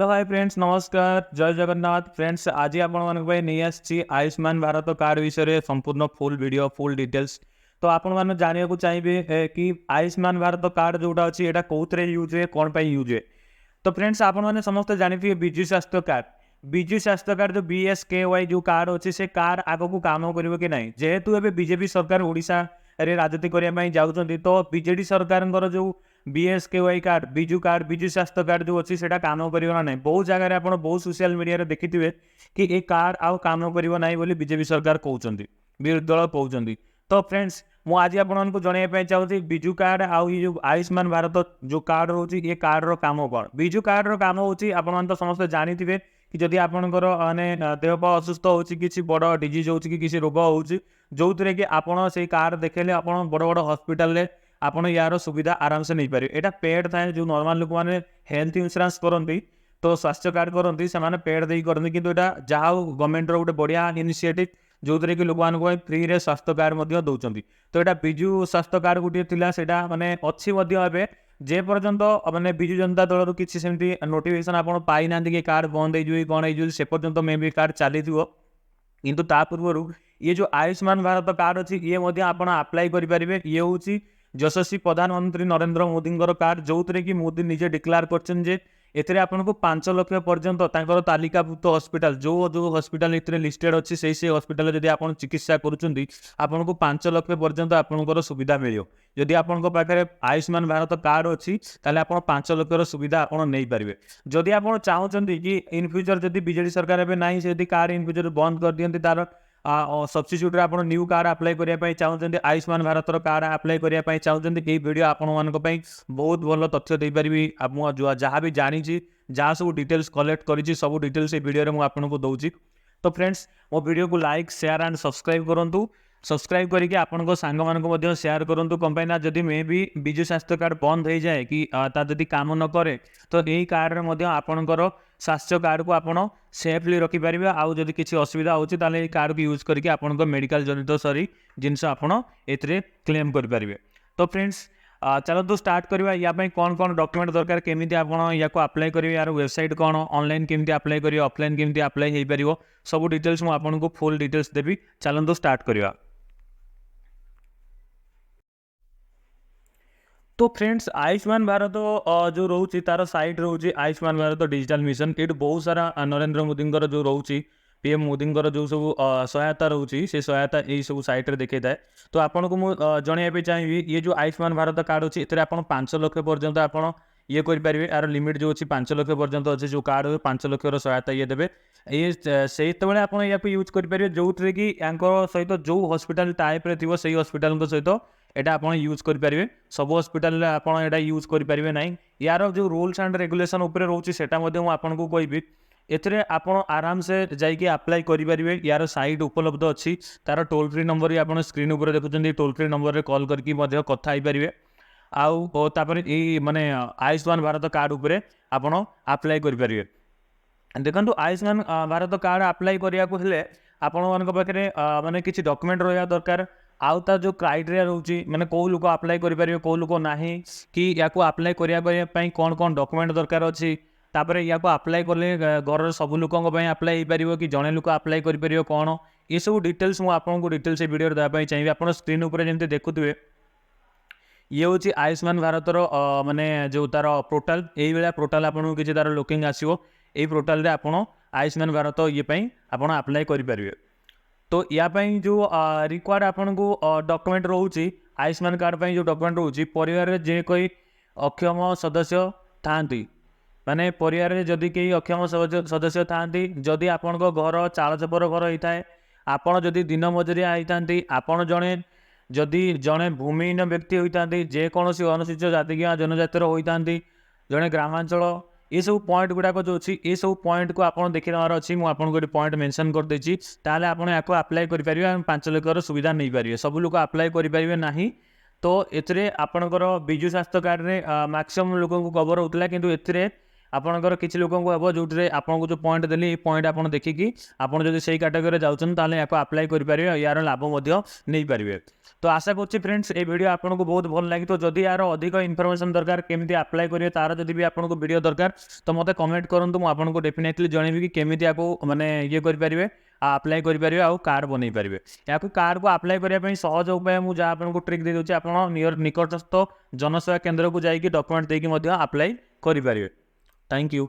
Hello hi friends नमस्कार जय Jagannath friends आज नहीं आसी आयुष्मान भारत कार्ड विषय संपूर्ण फुल वीडियो फुल डिटेल्स तो आपण मैंने जानवा चाहिए कि आयुष्मान भारत कार्ड जोटा अच्छी यहाँ कौन यूज हुए कौन पर यूज हुए। तो फ्रेंड्स आपण मैंने समस्त जानी विजु स्वास्थ्य कार्ड विजु स्वास्थ्य कार्ड जो BSKY जो कार्ड अच्छी से कार्ड आग को काम कर कि ना जेहेतु एवं बीजेपी सरकार ओडिशा रे राजनीति करने जाऊँच तो बीजेडी सरकार जो BSKY कार्ड विजु स्वास्थ्य कार्ड जो अच्छी से काम करना ना बहुत जगह आप बहुत सोशल मीडिया देखिथे कि ये कार्ड आउ काम करना बोली बीजेपी सरकार कहते विरोधी दल कहते। तो फ्रेंड्स मु आज आपको जनवाई चाहूँगी विजु कार्ड आउ ये जो आयुष्मान भारत जो कार्ड रोचे ये कार्ड रो काम कौन विजु कार्ड रो काम होची आपन तो समस्त जानी कि जदि आपंकर माने देह असुस्थ हो किसी बड़ डिजीज हो किसी रोग हो जो थे कि आपड़ से कार्ड देखेले आप बड़ बड़ हस्पिटाल आपड़ यार सुविधा आराम से नहीं पारे। यहाँ पेड थाए जो नॉर्मल लोक मैंने हेल्थ इंश्योरेंस करती तो स्वास्थ्य कार्ड करती से पेड दे करती कि जहाँ गवर्नमेंट गोटे बढ़िया इनिशिएटिव जो थे कि लोक मान फ्री रे स्वास्थ्य कार्ड दौरान। तो यहाँ विजु स्वास्थ्य कार्ड गोटे था माने अच्छी जे पर्यंत माने विजु जनता दल रु किसी सेमती नोटिफिकेशन आप पाई ना कि कार्ड बंद हो कौन हो से पर्यंत मे भी कार्ड चली किंतु ता पूर्व ये जो आयुष्मान भारत कार्ड अच्छी ये आप अप्लाई करेंगे ये हूँ यशस्वी प्रधानमंत्री नरेंद्र मोदी कार्ड जो थे कि मोदी निजे डिक्लेयर कर आपको 5 लाख पर्यंत तालिकाभुक्त हॉस्पिटल जो जो हॉस्पिटल लिस्टेड अच्छी से हॉस्पिटल जब आप चिकित्सा करूँ 5 लाख पर्यंत आपंकर सुविधा मिले जदि आपण पाखे आयुष्मान भारत कार्ड अच्छी ताले आप 5 लाख सुविधा आप नहीं पारे। जदि आप चाहते कि इन फ्यूचर जदि बीजेडी सरकार एवं ना से कार्ड इन फ्यूचर बंद कर दिखती तार सब्सिट्यूट आप न्यू कार्ड अप्लाई करने चाहते आयुष्मान भारत कार्ड अप्लाई करने चाहते ये वीडियो आपण बहुत भल तथ्य दे पारि जहाँ भी जानी जहाँ सब डिटेल्स कलेक्ट करी सब डिटेल्स ये वीडियो में आपको दूसरी। तो फ्रेंड्स मो वीडियो को लाइक शेयर एंड सब्सक्राइब करूँ सब्सक्राइब करके आपंक सांग मानक शेयर करूँ कंपाई ना जदि मे भी विजु स्वास्थ्य कार्ड बंद हो जाए कि जदि काम न करे तो यही कार्ड आपणकर स्वास्थ्य कार्ड को आपड़ सेफली रखिपारे आउ जदि किसी असुविधा होती कार्ड को यूज करके आपंक मेडिकल जनित सरी जिनस आपड़ ए क्लेम करेंगे। तो फ्रेंड्स चलो स्टार्ट करवा या कौन कौन डॉक्यूमेंट दरकार केमी आप अप्लाई करेंगे यार वेबसाइट कौन ऑनलाइन केमी अप्लाई करेंगे ऑफलाइन केमी अप्लाई हो पार सब डिटेल्स मुझे आपको फुल डिटेल्स देवी चलते स्टार्ट करवा। तो फ्रेंड्स आयुष्मान भारत जो रोचे तार साइट रोचे आयुष्मान भारत डिजिटल मिशन ये बहुत सारा नरेंद्र मोदी जो रोचे PM मोदी जो सब सहायता रोचे से सहायता यही सब सैट्रे देखा थाए। तो आपको मुझे जनवाई चाहिए ये जो आयुष्मान भारत कार्ड अच्छी ये आप 5 लाख पर्यंत आप ये करेंगे यार लिमिट जो अच्छी 5 लाख पर्यंत अच्छे जो कार्ड हुए 5 लाख सहायता ये देवे ये से आप यूज करेंगे जो थे कि सहित जो हॉस्पिटल टाइप थी से हॉस्पिटल सहित यहाँ आप यूज करेंगे सब हॉस्पिटल आप यूज करेंगे ना यार जो रूल्स एंड रेगुलेशन उपर रोचे से आपको कहबी एथे आप आराम से जाइए अप्लाई करेंगे यार साइट उपलब्ध अच्छी तार टोल फ्री नंबर आप स्क्रीन उपर देखुं टोल फ्री नंबर रे कॉल करके कथा पारे आउर ये माने आयुष्मान भारत कार्ड उपरे आप अप्लाई करेंगे। देखो आयुष्मान भारत कार्ड अप्लाई करने आपण पाखे माने किसी डॉक्यूमेंट रहा दरकार आउ तार जो क्राइटेरिया रोचे मैंने कौ लोक अप्लाई करेंगे कौ लोक ना कि या अप्लाई करने कौन कौन डॉक्यूमेंट दरकार अच्छी तापर या अप्लाई कले घर सब लोक अप्लाई हो पार कि जड़े लोक अप्लाई करें कौन ये सब डिटेल्स मुझे आपको डिटेल्स वीडियो देवाई चाहिए। आप स्क्रीन उपर जमी देखुए ये हूँ आयुष्मान भारत माने जो तार पोर्टाल यही भाया पोर्टाल आपको किसी तार लुकिंग आसो यही पोर्टाल आप आयुष्मान भारत ये आप अप्लाई करेंगे। तो यापाई जो रिक्वायर्ड आपन को डॉक्यूमेंट रोचे आयुष्मान कार्ड जो डॉक्यूमेंट रोचे परिवार जे कोई अक्षम सदस्य थांती माने परिवार जदि कई अक्षम सदस्य थांती जदि आपण घर चाल चपर घर होता है आपड़ जदि दिन मजुरिया होती आपड़ जड़े जदि जड़े भूमिहीन व्यक्ति होता जेकोसी अनुसूचित जाति जनजातिर होता जड़े ग्रामांचल ये सब पॉइंट गुड़ाक जो अच्छी ये सब पॉइंट को आपड़ देखी नवार अच्छी मुझे गोटे पॉइंट मेंशन कर देछि ताले आपण याको अप्लाई करेंगे 5 लाख सुविधा नहीं पारे सब लोग अप्लाई करेंगे ना। तो एथिरे आपणकर विजु स्वास्थ्य कार्ड रे मैक्सिमम लोक को कवर होता है किंतु एथिरे ଆପଣଙ୍କର କିଛି ଲୋକଙ୍କୁ ହେବ ଯେଉଁଥିରେ ଆପଣଙ୍କୁ ଯେଉଁ ପଏଣ୍ଟ ଦେଲି ଏଇ ପଏଣ୍ଟ ଆପଣ ଦେଖିକି ଆପଣ ଯଦି ସେଇ କ୍ୟାଟାଗୋରୀରେ ଯାଉଛନ୍ତି ତାହେଲେ ୟାକୁ ଆପ୍ଲାଏ କରିପାରିବେ, ୟାର ଲାଭ ମଧ୍ୟ ନେଇପାରିବେ। ତ ଆଶା କରୁଛି ଫ୍ରେଣ୍ଡସ୍ এই ভিডিও ଆପଣଙ୍କୁ ବହୁତ ଭଲ ଲାଗିଥିବ। ଯଦି ୟାର ଅଧିକ ଇନଫର୍ମେସନ୍ ଦରକାର କେମିତି ଆପ୍ଲାଏ କରିବେ ତାର ଯଦି ବି ଆପଣଙ୍କୁ ଭିଡ଼ିଓ ଦରକାର ତ ମୋତେ କମେଣ୍ଟ କରନ୍ତୁ, ମୁଁ ଆପଣଙ୍କୁ ଡେଫିନେଟଲି ଜଣେଇବି କି କେମିତି ୟାକୁ ମାନେ ଇଏ କରିପାରିବେ, ଆପ୍ଲାଏ କରିପାରିବେ ଆଉ କାର୍ଡ଼ ବନେଇ ପାରିବେ। ୟାକୁ କାର୍ଡ଼କୁ ଆପ୍ଲାଏ କରିବା ପାଇଁ ସହଜ ଉପାୟ ମୁଁ ଯାହା ଆପଣଙ୍କୁ ଟ୍ରିକ୍ ଦେଇଦେଉଛି, ଆପଣ ନିକଟସ୍ଥ ଜନସେବା କେନ୍ଦ୍ରକୁ ଯାଇକି ଡକ୍ୟୁମେଣ୍ଟ ଦେଇକି ମଧ୍ୟ ଆପ୍ଲାଏ କରିପାରିବେ। Thank you.